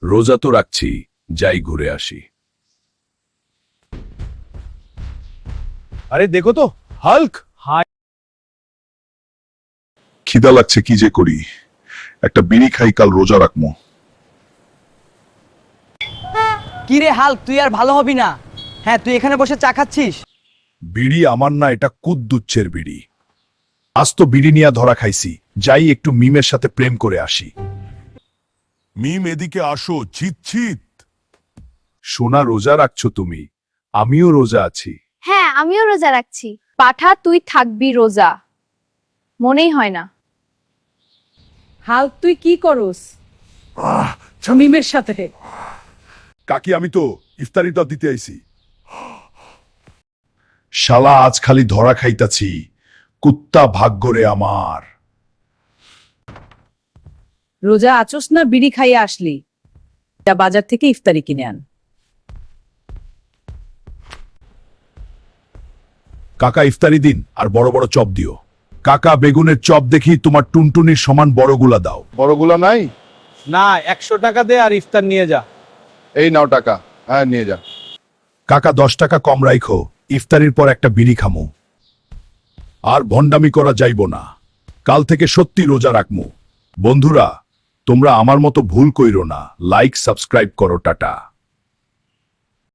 রোজা তো রাখছি, যাই ঘুরে আসি। আরে দেখো তো, হাল্ক। হাই। খিদা লাগছে, কি যে করি। একটা বিড়ি খাই, কাল রোজা রাখবো। কি রে হাল্ক, তুই আর ভালো হবি না। হ্যাঁ, তুই এখানে বসে চা খাচ্ছিস? বিড়ি আমার না, এটা কুদ্দুচ্ছের বিড়ি। আজ তো বিড়ি নিয়ে ধরা খাইছি, যাই একটু মিমের সাথে প্রেম করে আসি। মিম, এদিকে আসো, ছিট ছিট। সোনা, রোজা রাখছো তুমি? আমিও রোজা আছি। হ্যাঁ, আমিও রোজা রাখছি। পাঠা, তুই থাকবি রোজা? মনেই হয় না। হাল্ক, তুই কি করস মিমের সাথে? কাকি, আমি তো ইফতারিটা দিতে আইছি। শালা, আজ খালি ধরা খাইতাছি। কুত্তা ভাগ্য রে আমার। রোজা আছোস না, বিড়ি খাইয়ে আসলি? যা বাজার থেকে ইফতারি কিনে আন। কাকা, ইফতারি দিন, আর বড় বড় চপ দিও। কাকা, বেগুনের চপ দেখি তোমার টুনটুনির সমান বড়গুলা দাও। বড়গুলা নাই? না, 100 টাকা দে আর ইফতার নিয়ে যা। এই নাও টাকা, হ্যাঁ নিয়ে যা। কাকা, 10 টাকা কম রাইখো, ইফতারির পর একটা বিড়ি খামু। আর ভণ্ডামি করা যাইব না, কাল থেকে সত্যি রোজা রাখমু। বন্ধুরা, তোমরা আমার মতো ভুল কইরো না, লাইক সাবস্ক্রাইব করো। টাটা।